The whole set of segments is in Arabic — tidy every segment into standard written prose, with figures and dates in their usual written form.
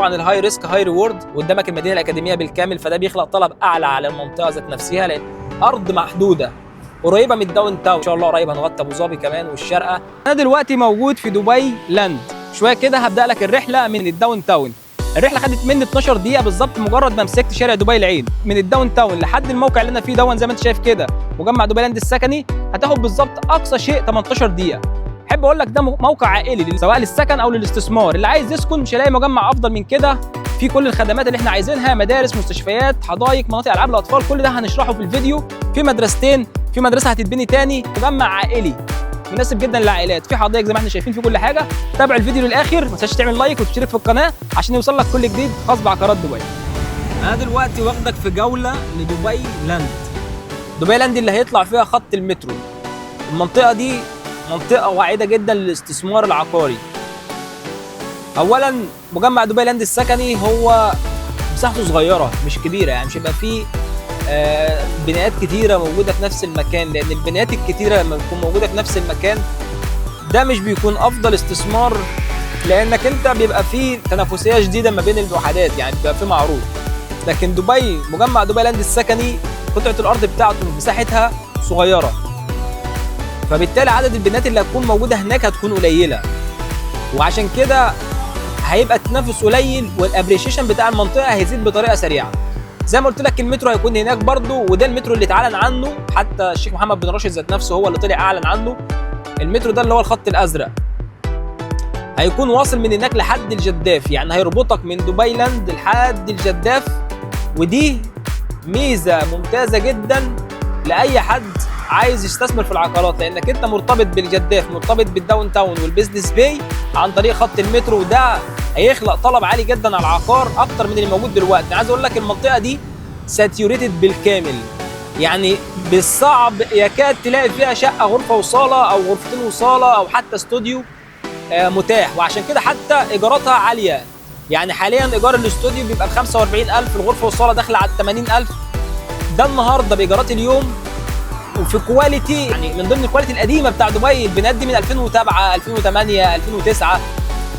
طبعا الهاي ريسك هاي ريورد، قدامك المدينه الاكاديميه بالكامل، فده بيخلق طلب اعلى على المنطقه ذات نفسها، لان ارض محدوده قريبه من الداون تاون. ان شاء الله قريب هنغطي ابو ظبي كمان والشارقه. انا دلوقتي موجود في دبي لاند، شويه كده هبدا لك الرحله من الداون تاون. الرحله خدت مني 12 دقيقه بالظبط، مجرد ما مسكت شارع دبي العين من الداون تاون لحد الموقع اللي انا فيه دون، زي ما انت شايف كده مجمع دبي لاند السكني، هتاخد بالظبط اقصى شيء 18 دقيقه. احب اقول لك ده موقع عائلي سواء للسكن او للاستثمار، اللي عايز يسكن مش هيلاقي مجمع افضل من كده، في كل الخدمات اللي احنا عايزينها، مدارس، مستشفيات، حدائق، مناطق العاب الاطفال، كل ده هنشرحه في الفيديو. في مدرستين، في مدرسه هتتبني تاني، مجمع عائلي مناسب جدا للعائلات، في حدائق زي ما احنا شايفين، في كل حاجه. تابع الفيديو للاخر، ما تنساش تعمل لايك وتشترك في القناه عشان يوصل لك كل جديد خاص بعقارات دبي. انا دلوقتي واخدك في جوله لدبي لاند. دبي لاند اللي هيطلع فيها خط المترو. المنطقه دي منطقه واعده جدا للاستثمار العقاري. اولا مجمع دبي لاند السكني هو مساحته صغيره مش كبيره، يعني مش هيبقى فيه بنايات كتيره موجوده في نفس المكان، لان البنايات الكتيره لما بتكون موجوده في نفس المكان ده مش بيكون افضل استثمار، لانك انت بيبقى فيه تنافسيه شديده ما بين الوحدات، يعني بيبقى فيه معروض. لكن دبي مجمع دبي لاند السكني قطعه الارض بتاعته مساحتها صغيره، فبالتالي عدد البنايات اللي هتكون موجوده هناك هتكون قليله، وعشان كده هيبقى التنافس قليل، والابريشيشن بتاع المنطقه هيزيد بطريقه سريعه. زي ما قلت لك المترو هيكون هناك برضه، وده المترو اللي اتعلن عنه، حتى الشيخ محمد بن راشد ذات نفسه هو اللي طلع اعلن عنه. المترو ده اللي هو الخط الازرق، هيكون واصل من هناك لحد الجداف، يعني هيربطك من دبي لاند لحد الجداف، ودي ميزه ممتازه جدا لاي حد عايز يستثمر في العقارات، لانك انت مرتبط بالجداف، مرتبط بالداون تاون والبيزنس باي عن طريق خط المترو، وده هيخلق طلب عالي جدا على العقار اكتر من اللي موجود دلوقتي. انا عايز اقول لك المنطقه دي ساتيوريتد بالكامل، يعني بالصعب يكاد تلاقي فيها شقه غرفه وصاله او غرفتين وصاله او حتى استوديو متاح، وعشان كده حتى ايجاراتها عاليه. يعني حاليا ايجار الاستوديو بيبقى ب 45,000، الغرفه والصاله داخله على 80,000. ده النهارده بايجارات اليوم، وفي كواليتي يعني من ضمن الكواليتي القديمه بتاع دبي. البنات دي من 2007 2008 2009،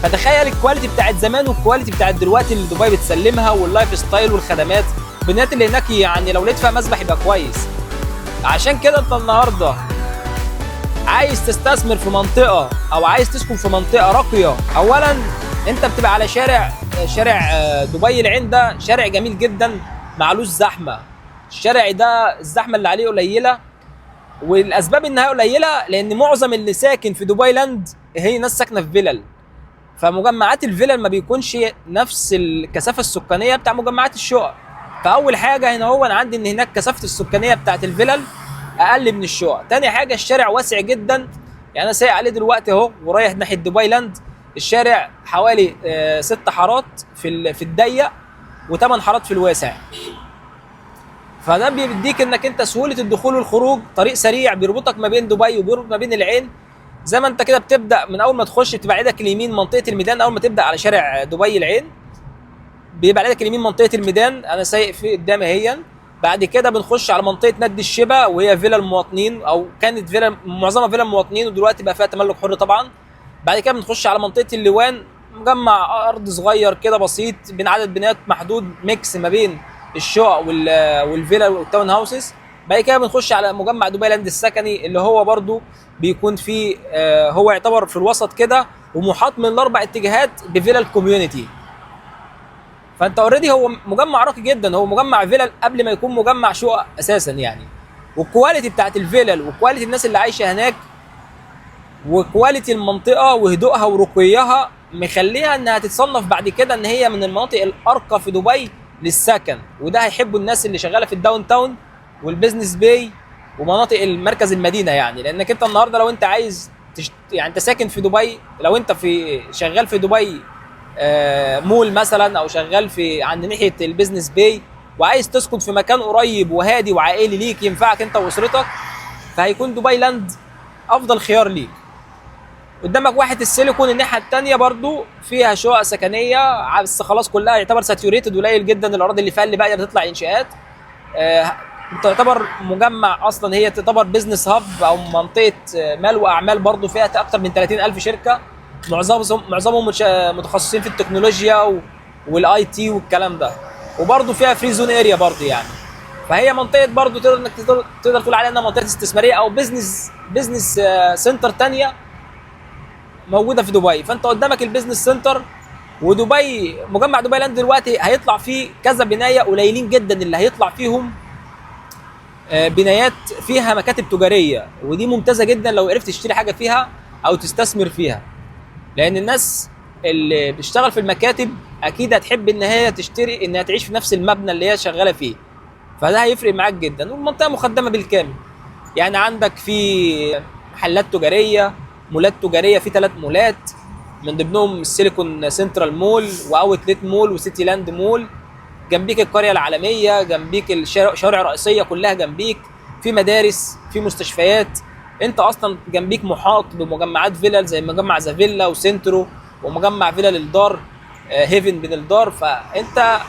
فتخيل الكواليتي بتاعت زمان والكواليتي بتاعت دلوقتي اللي دبي بتسلمها، واللايف ستايل والخدمات. البنات اللي هناك يعني لو لقيت فيها مسبح يبقى كويس. عشان كده انت النهارده عايز تستثمر في منطقه او عايز تسكن في منطقه راقيه، اولا انت بتبقى على شارع دبي العين، ده شارع جميل جدا معلوش زحمه. الشارع ده الزحمه اللي عليه قليله، والاسباب انها قليله لان معظم اللي ساكن في دبي لاند هي ناس ساكنه في فيلل، فمجمعات الفيلل ما بيكونش نفس الكثافه السكانيه بتاع مجمعات الشقق. فاول حاجه هنا هو انا عندي ان هناك كثافه السكانيه بتاعت الفيلل اقل من الشقق. تاني حاجه الشارع واسع جدا، يعني انا سايق عليه دلوقتي اهو ورايح ناحيه دبي لاند، الشارع حوالي 6 حارات في الضيق و8 حارات في الواسع، فده بيديك انك انت سهوله الدخول والخروج، طريق سريع بيربطك ما بين دبي وبيربط ما بين العين. زي ما انت كده بتبدا من اول ما تخش بتبقى على يدك اليمين منطقه الميدان، اول ما تبدا على شارع دبي العين بيبقى على يدك اليمين منطقه الميدان، انا سايق في قدامي اهيا. بعد كده بنخش على منطقه نادي الشبا، وهي فيلا المواطنين، او كانت فيلا معظمها فيلا المواطنين، ودلوقتي بقى فيها تملك حر طبعا. بعد كده بنخش على منطقه اللوان، مجمع ارض صغير كده بسيط بين عدد بنايات محدود، ميكس ما بين الشقق والفيلا والتاون هاوسز. بعد كده بنخش على مجمع دبي لاند السكني، اللي هو برضو بيكون فيه هو يعتبر في الوسط كده، ومحاط من الاربع اتجاهات بفيلا الكوميونتي. فانت اوريدي هو مجمع راقي جدا، هو مجمع فيلل قبل ما يكون مجمع شقق اساسا يعني. والكواليتي بتاعت الفيلل وكواليتي الناس اللي عايشه هناك وكواليتي المنطقه وهدوءها ورقيها مخليها انها تتصنف بعد كده ان هي من المناطق الارقى في دبي للسكن، وده هيحبوا الناس اللي شغاله في الداون تاون والبيزنس باي ومناطق المركز المدينه، يعني لانك انت النهارده لو انت عايز يعني انت ساكن في دبي، لو انت شغال في دبي مول مثلا، او شغال في عند ناحيه البيزنس باي وعايز تسكن في مكان قريب وهادي وعائلي ليك ينفعك انت واسرتك، فهيكون دبي لاند افضل خيار ليك. قدامك واحة السيليكون الناحيه الثانيه برضو فيها شقق سكنيه، بس خلاص كلها يعتبر ساتيوريتد، قليل جدا الاراضي اللي فيها اللي باقيه بتطلع انشاءات. تعتبر مجمع اصلا، هي تعتبر بيزنس هاب او منطقه مال واعمال، برضو فيها اكثر من 30,000 شركه، معظمهم متخصصين في التكنولوجيا والاي تي والكلام ده، وبرضه فيها فري زون اريا برضه يعني. فهي منطقه برضه تقدر انك تقدر تقول عليها انها منطقه استثماريه او بزنس سنتر تانيه موجوده في دبي. فانت قدامك البيزنس سنتر، ودبي مجمع دبي لاند دلوقتي هيطلع فيه كذا بنايه، قليلين جدا اللي هيطلع فيهم بنايات فيها مكاتب تجاريه، ودي ممتازه جدا لو عرفت تشتري حاجه فيها او تستثمر فيها، لان الناس اللي بتشتغل في المكاتب اكيد هتحب ان هي تشتري، انها تعيش في نفس المبنى اللي هي شغاله فيه، فده هيفرق معاك جدا. والمنطقه مخدمه بالكامل، يعني عندك في محلات تجاريه، مولات تجاريه، في 3 مولات من ضمنهم السيليكون سنترال مول واوتليت مول وسيتي لاند مول، جنبيك القريه العالميه، جنبيك الشوارع الرئيسيه كلها جنبيك، في مدارس، في مستشفيات، انت اصلا جنبيك محاط بمجمعات فيلل زي مجمع ذا فيلا وسنترو ومجمع فيلا للدار هيفن بين الدار. فانت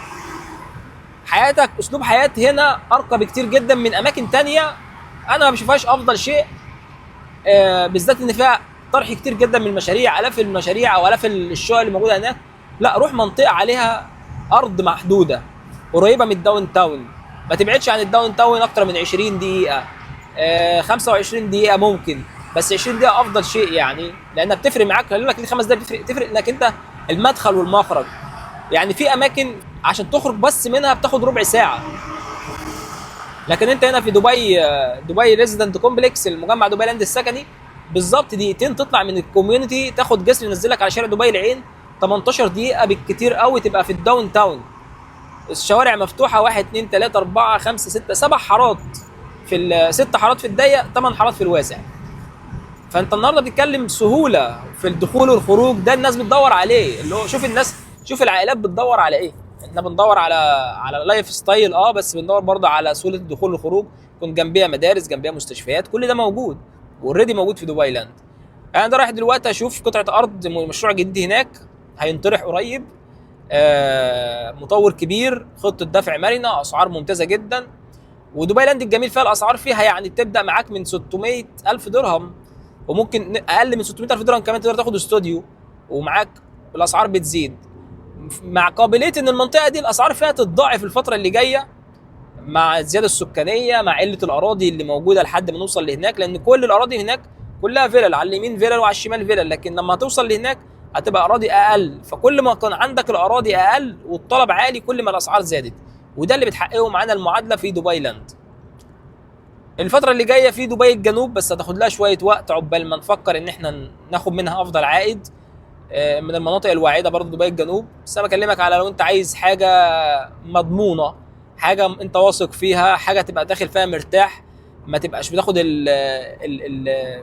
حياتك اسلوب حياه هنا ارقى بكتير جدا من اماكن تانية انا ما بشوفهاش افضل شيء، بالذات ان فيها طرح كتير جدا من المشاريع، الاف المشاريع او الاف الشقق اللي موجوده هناك. لا، روح منطقه عليها ارض محدوده قريبه من الداون تاون، ما تبعدش عن الداون تاون اكتر من 20 دقيقه، 25 دقيقه ممكن، بس 20 دقيقه افضل شيء يعني، لانها بتفرق معاك. قال لك ليه 5 دقايق؟ تفرق انك انت المدخل والمخرج، يعني في اماكن عشان تخرج بس منها بتاخد ربع ساعه، لكن انت هنا في دبي، دبي ريزيدنت كومبلكس المجمع دبي لاند السكني، بالظبط دقيقتين تطلع من الكوميونتي، تاخد جسر ينزلك على شارع دبي العين، 18 دقيقه بالكتير قوي تبقى في الداون تاون. الشوارع مفتوحه 1 2 3 4 5 6 7 حارات في 6 حارات في الضيق، 8 حارات في الواسع. فانت النهارده بتتكلم سهوله في الدخول والخروج، ده الناس بتدور عليه، اللي هو شوف الناس، شوف العائلات بتدور على ايه. احنا بندور على لايف ستايل، بس بندور برضه على سهوله الدخول والخروج، يكون جنبيها مدارس، جنبيها مستشفيات، كل ده موجود اوريدي موجود في دبي لاند. انا ده رايح دلوقتي اشوف قطعه ارض مشروع جديد هناك هينطرح قريب، مطور كبير، خطه دفع مرنه، اسعار ممتازه جدا. ودبي لاند الجميل فيها الاسعار فيها يعني تبدا معاك من 600 الف درهم، وممكن اقل من 600 الف درهم كمان تقدر تاخد استوديو، ومعاك الاسعار بتزيد، مع قابليه ان المنطقه دي الاسعار فيها تتضاعف الفتره اللي جايه مع الزياده السكانيه، مع قله الاراضي اللي موجوده لحد ما نوصل لهناك، لان كل الاراضي هناك كلها فيلل، على اليمين فيلل وعلى الشمال فيلل، لكن لما توصل لهناك هتبقى اراضي اقل. فكل ما كان عندك الاراضي اقل والطلب عالي كل ما الاسعار زادت، وده اللي بتحققه معانا المعادله في دبي لاند. الفترة اللي جاية في دبي الجنوب بس هتاخد لها شوية وقت عقبال ما نفكر ان احنا ناخد منها افضل عائد، من المناطق الواعدة برضه دبي الجنوب. بس انا بكلمك على لو انت عايز حاجة مضمونة، حاجة انت واثق فيها، حاجة تبقى داخل فيها مرتاح، ما تبقاش بتاخد ال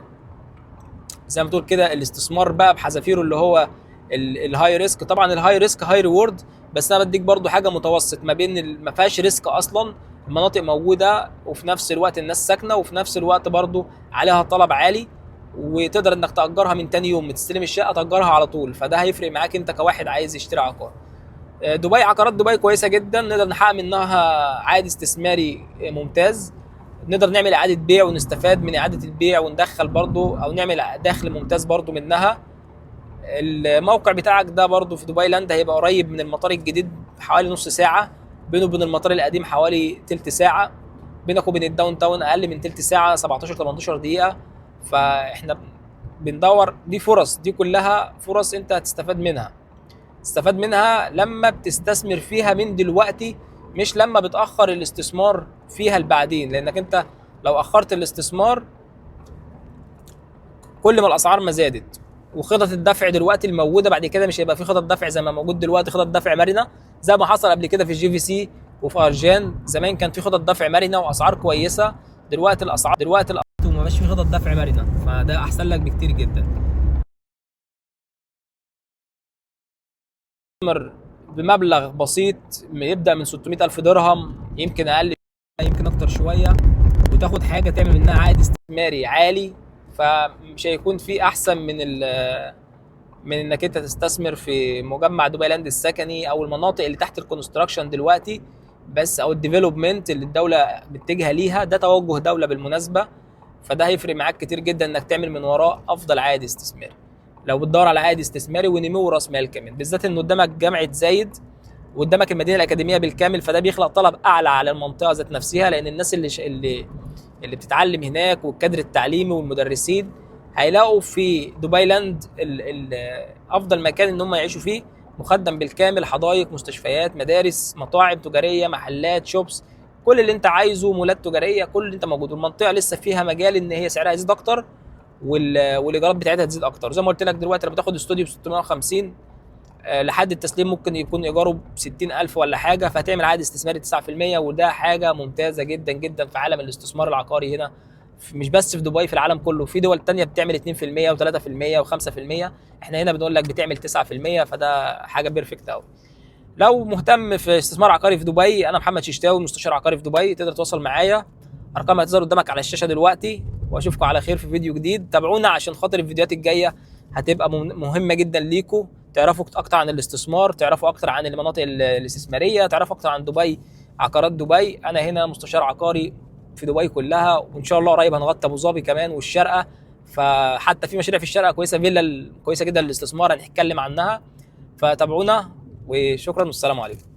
زي ما بتقول كده الاستثمار بقى بحذافيره، اللي هو الهاي ريسك. طبعا الهاي ريسك هاي ريورد، بس انا بديك برضو حاجه متوسط ما بين ما فيهاش ريسك اصلا، المناطق موجوده وفي نفس الوقت الناس ساكنه، وفي نفس الوقت برضو عليها طلب عالي، وتقدر انك تاجرها من تاني يوم تستلم الشقه تاجرها على طول، فده هيفرق معاك انت كواحد عايز يشتري عقار. دبي عقارات دبي كويسه جدا، نقدر نحقق منها عائد استثماري ممتاز، نقدر نعمل اعاده بيع ونستفاد من اعاده البيع وندخل برضو او نعمل دخل ممتاز برضو منها. الموقع بتاعك ده برضو في دبي لاند هيبقى قريب من المطار الجديد حوالي نص ساعه، بينه وبين المطار القديم حوالي تلت ساعه، بينك وبين الداون تاون اقل من تلت ساعه 17 18 دقيقه. فاحنا بندور، دي فرص، دي كلها فرص انت هتستفاد منها، تستفاد منها لما بتستثمر فيها من دلوقتي، مش لما بتأخر الاستثمار فيها لبعدين، لانك انت لو اخرت الاستثمار كل ما الاسعار ما زادت، وخطط الدفع دلوقتي الموجوده بعد كده مش هيبقى في خطط دفع زي ما موجود دلوقتي، خطط دفع مرنه زي ما حصل قبل كده في الجي في سي وفي ارجان. زمان كان في خطط دفع مرنه واسعار كويسه، دلوقتي الاسعار وما بقاش في خطط دفع مرنه، فده احسن لك بكتير جدا. بمبلغ بسيط يبدا من 600 الف درهم، يمكن اقل يمكن اكتر شويه، وتاخد حاجه تعمل منها عائد استثماري عالي، فمش هيكون في احسن من انك انت تستثمر في مجمع دبي لاند السكني او المناطق اللي تحت الكونستراكشن دلوقتي بس، او الديفلوبمنت اللي الدوله متجهه ليها، ده توجه دوله بالمناسبه، فده هيفرق معاك كتير جدا انك تعمل من وراه افضل عائد استثماري. لو بتدور على عائد استثماري ونمو راس مال كمان، بالذات ان قدامك جامعه زايد وقدامك المدينه الاكاديميه بالكامل، فده بيخلق طلب اعلى على المنطقه ذات نفسها، لان الناس اللي بتتعلم هناك والكادر التعليمي والمدرسين هيلاقوا في دبي لاند افضل مكان ان هم يعيشوا فيه، مخدم بالكامل، حدائق، مستشفيات، مدارس، مطاعم تجاريه، محلات، شوبس، كل اللي انت عايزه، مولات تجاريه، كل اللي انت موجود. والمنطقه لسه فيها مجال ان هي سعرها يزيد اكتر والايجارات بتاعتها تزيد اكتر. زي ما قلت لك دلوقتي لما بتاخد استوديو ب 650 لحد التسليم ممكن يكون ايجاره ب 60,000 ولا حاجه، فهتعمل عائد استثماري 9%، وده حاجه ممتازه جدا جدا في عالم الاستثمار العقاري هنا، مش بس في دبي، في العالم كله. في دول تانية بتعمل 2% و3% و5%، احنا هنا بنقول لك بتعمل 9%، فده حاجه بيرفكت قوي. لو مهتم في استثمار عقاري في دبي، انا محمد ششتاوي، مستشار عقاري في دبي، تقدر تتواصل معايا، ارقام هتظهر قدامك على الشاشه دلوقتي. واشوفكم على خير في فيديو جديد. تابعونا عشان خاطر الفيديوهات الجايه هتبقى مهمه جدا ليكم، تعرفوا اكتر عن الاستثمار، تعرفوا اكتر عن المناطق الاستثماريه، تعرفوا اكتر عن دبي، عقارات دبي. انا هنا مستشار عقاري في دبي كلها، وان شاء الله قريب هنغطي ابو ظبي كمان والشارقه. فحتى في مشاريع في الشارقه كويسه، فيلا كويسه جدا للاستثمار هنتكلم عنها. فتابعونا وشكرا والسلام عليكم.